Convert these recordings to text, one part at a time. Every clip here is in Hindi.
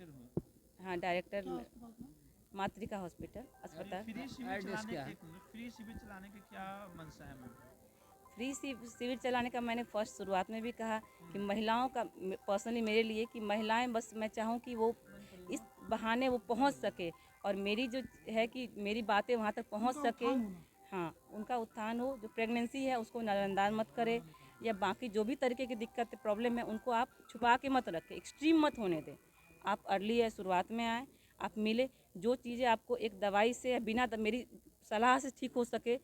डायरेक्टर हूँ। हाँ डायरेक्टर क्या अस्पताल का नाम? मातृका हॉस्पिटल अस्पताल। फ्री शिविर एड्रेस चलाने क्या है? एक मिनट, फ्री शिविर चलाने के क्या मंशा है मैम? फ्री शिविर चलाने का मैंने फर्स्ट शुरुआत में भी कहा कि महिलाओं का पर्सनली मेरे लिए कि महिलाएं बस मैं चाहूँ कि वो इस बहाने वो पहुँच सके और मेरी जो है कि मेरी बातें वहाँ तक पहुँच उनका सके। उत्थान होना। हाँ उनका उत्थान हो, जो प्रेगनेंसी है उसको नज़रअंदाज मत करे या बाकी जो भी तरीके की दिक्कत प्रॉब्लम है उनको आप छुपा के मत रखें, एक्सट्रीम मत होने दें। आप अर्ली है शुरुआत में आए, आप मिले, जो चीज़ें आपको एक दवाई से या बिना मेरी सलाह से ठीक हो सके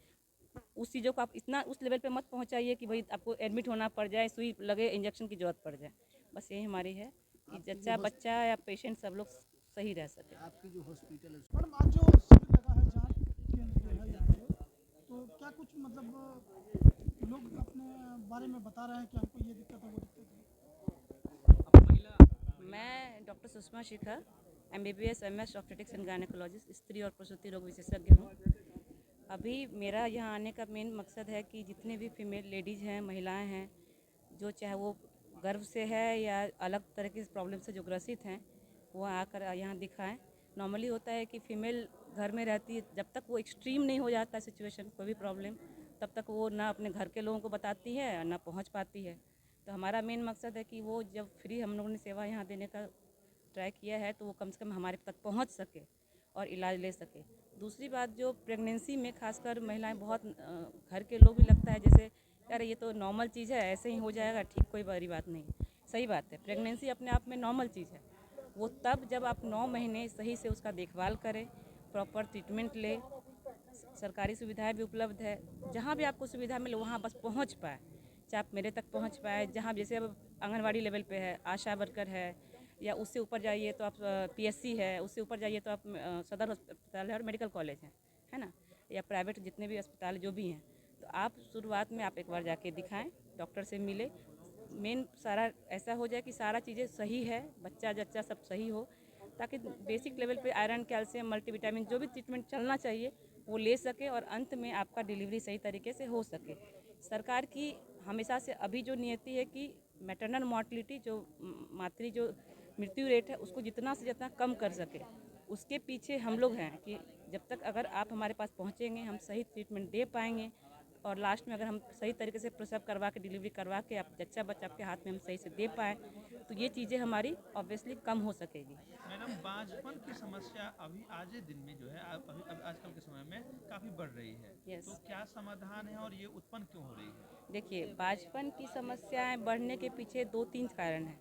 उस चीज़ों को आप इतना उस लेवल पे मत पहुंचाइए कि भाई आपको एडमिट होना पड़ जाए, सुई लगे, इंजेक्शन की ज़रूरत पड़ जाए। बस यही हमारी है कि जच्चा बच्चा या पेशेंट सब लोग सही रह सके। आपकी जो हॉस्पिटल है मैडम आज जो शिविर लगा है जांच केंद्र जो है यहाँ पे, तो क्या कुछ मतलब लोग अपने बारे में बता रहे हैं कि हमको ये दिक्कत है वो दिक्कत है? मैं doctor Sushma Shikha MBBS MS obstetrics and gynaecologist, स्त्री और प्रसूति रोग विशेषज्ञ हूँ। अभी मेरा यहाँ आने का मेन मकसद है कि जितने भी फीमेल लेडीज़ हैं, महिलाएं हैं, जो चाहे वो गर्भ से है या अलग तरह की प्रॉब्लम से जो ग्रसित हैं, वो आकर यहाँ दिखाएं। नॉर्मली होता है कि फ़ीमेल घर में रहती है, जब तक वो एक्सट्रीम नहीं हो जाता सिचुएशन कोई भी प्रॉब्लम, तब तक वो ना अपने घर के लोगों को बताती है और ना पहुँच पाती है। तो हमारा मेन मकसद है कि वो जब फ्री हम लोगों ने सेवा यहाँ देने का ट्राई किया है तो वो कम से कम हमारे तक पहुँच सके और इलाज ले सके। दूसरी बात, जो प्रेगनेंसी में खासकर महिलाएं बहुत घर के लोग भी लगता है जैसे यार ये तो नॉर्मल चीज़ है, ऐसे ही हो जाएगा ठीक, कोई बड़ी बात नहीं। सही बात है, प्रेगनेंसी अपने आप में नॉर्मल चीज़ है। वो तब जब आप 9 महीने सही से उसका देखभाल करें, प्रॉपर ट्रीटमेंट ले, सरकारी सुविधाएं भी उपलब्ध है, जहाँ भी आपको सुविधा मिले वहाँ बस पहुँच पाए, चाहे आप मेरे तक पहुँच पाए, जहाँ जैसे अब आंगनवाड़ी लेवल पे है, आशा वर्कर है, या उससे ऊपर जाइए तो आप PSC है, उससे ऊपर जाइए तो आप सदर अस्पताल है और मेडिकल कॉलेज है ना, या प्राइवेट जितने भी अस्पताल जो भी हैं। तो आप शुरुआत में आप एक बार जाके दिखाएं, डॉक्टर से मिले, मेन सारा ऐसा हो जाए कि सारा चीज़ें सही है, बच्चा जच्चा सब सही हो, ताकि बेसिक लेवल पे आयरन, कैल्शियम, मल्टीविटामिन जो भी ट्रीटमेंट चलना चाहिए वो ले सके और अंत में आपका डिलीवरी सही तरीके से हो सके। सरकार की हमेशा से अभी जो नियति है कि मैटरनल मॉर्टलिटी जो मातृ जो मृत्यु रेट है उसको जितना से जितना कम कर सके, उसके पीछे हम लोग हैं कि जब तक अगर आप हमारे पास पहुँचेंगे हम सही ट्रीटमेंट दे पाएंगे और लास्ट में अगर हम सही तरीके से प्रसव करवा के डिलीवरी करवा के आप जच्चा बच्चा आपके हाथ में हम सही से दे पाएँ तो ये चीज़ें हमारी ऑब्वियसली कम हो सकेगी। मैडम बांझपन की समस्या अभी आज के दिन में जो है अभी आजकल के समय में काफ़ी बढ़ रही है। Yes. तो क्या समाधान है और ये उत्पन्न क्यों हो रही है? देखिए, बांझपन की समस्याएं बढ़ने के पीछे 2-3 कारण हैं।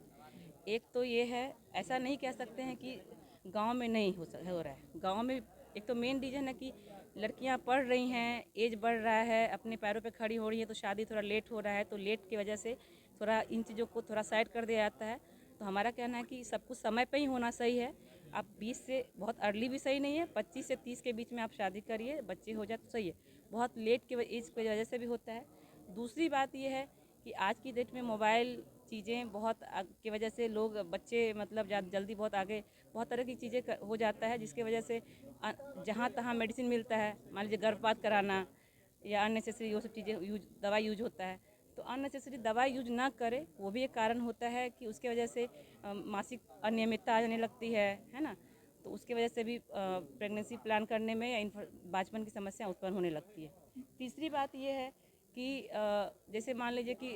एक तो ये है, ऐसा नहीं कह सकते हैं कि गांव में नहीं हो रहा है। गांव में एक तो मेन रीज़न है कि लड़कियां पढ़ रही हैं, एज बढ़ रहा है, अपने पैरों पे खड़ी हो रही है, तो शादी थोड़ा लेट हो रहा है, तो लेट की वजह से थोड़ा इन चीज़ों को थोड़ा साइड कर दिया जाता है। तो हमारा कहना है कि सब कुछ समय पे ही होना सही है। आप 20 से बहुत अर्ली भी सही नहीं है, 25 से 30 के बीच में आप शादी करिए, बच्चे हो जाए तो सही है। बहुत लेट के एज की वजह से भी होता है। दूसरी बात यह है कि आज की डेट में मोबाइल चीज़ें बहुत की वजह से लोग बच्चे मतलब जल्दी बहुत आगे बहुत तरह की चीज़ें हो जाता है, जिसकी वजह से जहाँ तहाँ मेडिसिन मिलता है, मान लीजिए गर्भपात कराना या अननेसेसरी वो सब चीज़ें दवाई यूज होता है। तो अननेसेसरी दवाई यूज ना करें, वो भी एक कारण होता है कि उसके वजह से मासिक अनियमितता आ जाने लगती है ना। तो उसकी वजह से भी प्रेगनेंसी प्लान करने में या बांझपन की समस्या उत्पन्न होने लगती है। तीसरी बात ये है कि जैसे मान लीजिए कि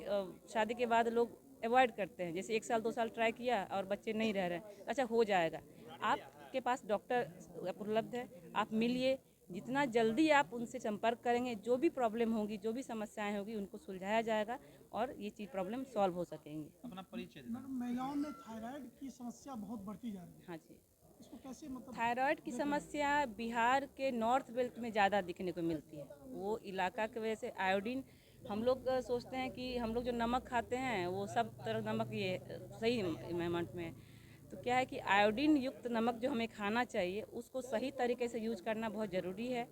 शादी के बाद लोग अवॉइड करते हैं, जैसे 1 साल 2 साल ट्राई किया और बच्चे नहीं रह रहे हैं, अच्छा हो जाएगा। आपके पास डॉक्टर उपलब्ध है, आप मिलिए, जितना जल्दी आप उनसे संपर्क करेंगे, जो भी प्रॉब्लम होगी, जो भी समस्याएं होगी, उनको सुलझाया जाएगा और ये चीज़ प्रॉब्लम सॉल्व हो सकेंगी। अपना परिचय देना। मैडम महिलाओं में थायराइड की समस्या बहुत बढ़ती जा रही है, हाँ जी, इसको कैसे मतलब थायराइड की देख रहे हैं? समस्या बिहार के नॉर्थ बेल्ट में ज़्यादा दिखने को मिलती है। वो इलाका की वजह से आयोडीन, हम लोग सोचते हैं कि हम लोग जो नमक खाते हैं वो सब तरह नमक ये सही अमाउंट में है। तो क्या है कि आयोडीन युक्त नमक जो हमें खाना चाहिए उसको सही तरीके से यूज करना बहुत ज़रूरी है।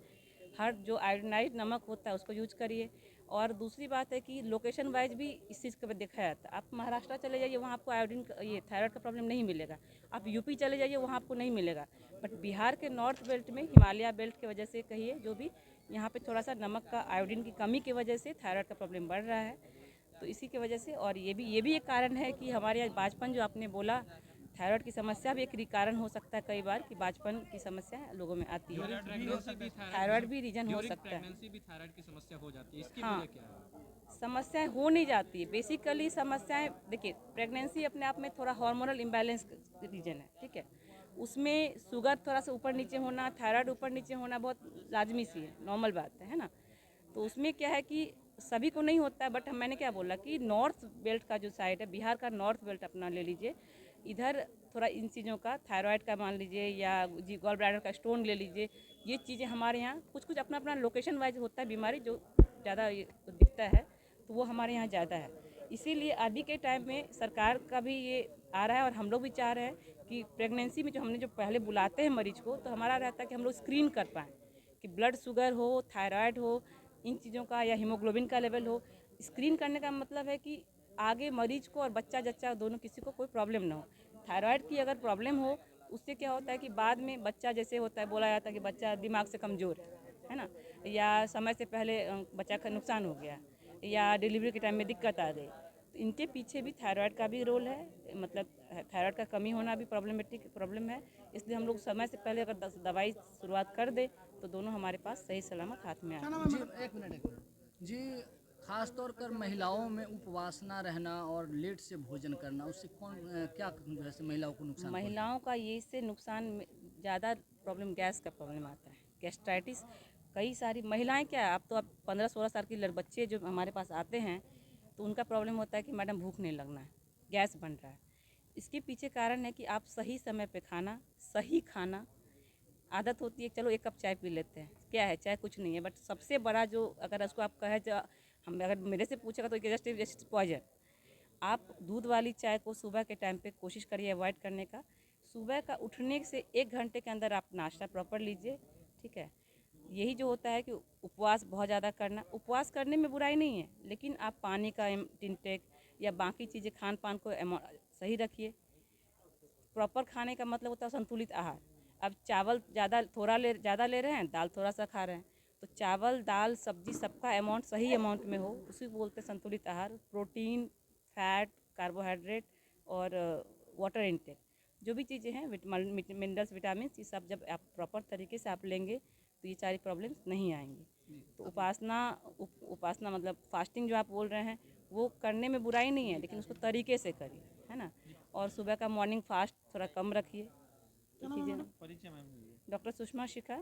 हर जो आयोडीनाइज नमक होता है उसको यूज करिए। और दूसरी बात है कि लोकेशन वाइज भी इस चीज़ को देखा जाता है। आप महाराष्ट्र चले जाइए, वहाँ आपको आयोडीन ये थायराइड का प्रॉब्लम नहीं मिलेगा। आप यूपी चले जाइए, वहाँ आपको नहीं मिलेगा। बट बिहार के नॉर्थ बेल्ट में हिमालय बेल्ट की वजह से कहिए जो भी, यहाँ पे थोड़ा सा नमक का आयोडीन की कमी की वजह से थायराइड का प्रॉब्लम बढ़ रहा है। तो इसी की वजह से, और ये भी एक कारण है कि हमारे यहाँ बांझपन जो आपने बोला, थायराइड की समस्या भी एक कारण हो सकता है कई बार कि बाजपन की समस्या लोगों में आती है। थायराइड भी रीजन हो सकता है। भी थायराइड की समस्या हो जाती है, इसकी हाँ, वजह क्या है? समस्याएं हो नहीं जाती है। बेसिकली समस्याएं देखिए, प्रेगनेंसी अपने आप में थोड़ा हार्मोनल इम्बैलेंस रीजन है, ठीक है। उसमें शुगर थोड़ा सा ऊपर नीचे होना, थायराइड ऊपर नीचे होना बहुत लाजमी सी है, नॉर्मल बात है ना। तो उसमें क्या है कि सभी को नहीं होता है, बट मैंने क्या बोला कि नॉर्थ बेल्ट का जो साइड है, बिहार का नॉर्थ बेल्ट अपना ले लीजिए, इधर थोड़ा इन चीज़ों का, थायराइड का मान लीजिए या जी गॉल ब्लैडर का स्टोन ले लीजिए, ये चीज़ें हमारे यहाँ कुछ कुछ अपना अपना लोकेशन वाइज होता है बीमारी जो ज़्यादा दिखता है, तो वो हमारे यहाँ ज़्यादा है। इसीलिए अभी के टाइम में सरकार का भी ये आ रहा है और हम लोग भी चाह रहे हैं कि प्रेगनेंसी में जो पहले बुलाते हैं मरीज को, तो हमारा रहता है कि हम लोग स्क्रीन कर पाएँ कि ब्लड शुगर हो, थायराइड हो, इन चीज़ों का, या हीमोग्लोबिन का लेवल हो। स्क्रीन करने का मतलब है कि आगे मरीज को और बच्चा जच्चा दोनों किसी को कोई प्रॉब्लम ना हो। थायराइड की अगर प्रॉब्लम हो, उससे क्या होता है कि बाद में बच्चा जैसे होता है, बोला जाता है कि बच्चा दिमाग से कमज़ोर है ना, या समय से पहले बच्चा का नुकसान हो गया, या डिलीवरी के टाइम में दिक्कत आ गई, तो इनके पीछे भी थायराइड का भी रोल है। मतलब थायराइड का कमी होना भी प्रॉब्लम है। इसलिए हम लोग समय से पहले अगर दवाई शुरुआत कर दे तो दोनों हमारे पास सही सलामत हाथ में आए। जी एक मिनट जी, खास तौर कर महिलाओं में उपवासना रहना और लेट से भोजन करना, उससे क्या वैसे महिलाओं को नुकसान पहुंचता है? महिलाओं का ये इससे नुकसान ज़्यादा प्रॉब्लम गैस का प्रॉब्लम आता है, गैस्ट्राइटिस। कई सारी महिलाएं क्या है, अब तो अब 15-16 साल के बच्चे जो हमारे पास आते हैं, तो उनका प्रॉब्लम होता है कि मैडम भूख नहीं लगना है, गैस बन रहा है। इसके पीछे कारण है कि आप सही समय पे खाना, सही खाना, आदत होती है चलो एक कप चाय पी लेते हैं, क्या है चाय कुछ नहीं है, बट सबसे बड़ा जो अगर उसको आप कहे, हम अगर मेरे से पूछेगा तो जस्ट पॉइजन। आप दूध वाली चाय को सुबह के टाइम पे कोशिश करिए अवॉइड करने का। सुबह का उठने से 1 घंटे के अंदर आप नाश्ता प्रॉपर लीजिए, ठीक है। यही जो होता है कि उपवास बहुत ज़्यादा करना, उपवास करने में बुराई नहीं है, लेकिन आप पानी का इंटेक या बाकी चीज़ें खान पान को सही रखिए। प्रॉपर खाने का मतलब होता है संतुलित आहार। अब चावल ज़्यादा ले रहे हैं, दाल थोड़ा सा खा रहे हैं, तो चावल दाल सब्जी सबका अमाउंट सही अमाउंट में हो, उसी को बोलते हैं संतुलित आहार। प्रोटीन, फैट, कार्बोहाइड्रेट और वाटर इनटेक, जो भी चीज़ें हैं, मिनरल्स, विटामिन, ये सब जब आप प्रॉपर तरीके से आप लेंगे तो ये सारी प्रॉब्लम्स नहीं आएंगी। तो उपासना मतलब फास्टिंग जो आप बोल रहे हैं, वो करने में बुराई नहीं है, लेकिन उसको तरीके से करिए, है ना। और सुबह का मॉर्निंग फास्ट थोड़ा कम रखिए। परिचय ma'am. Doctor Sushma Shikha,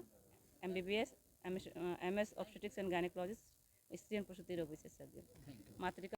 MBBS, MS obstetrics and gynaecologist, स्त्री एवं प्रसूति रोग विशेषज्ञ, मातृका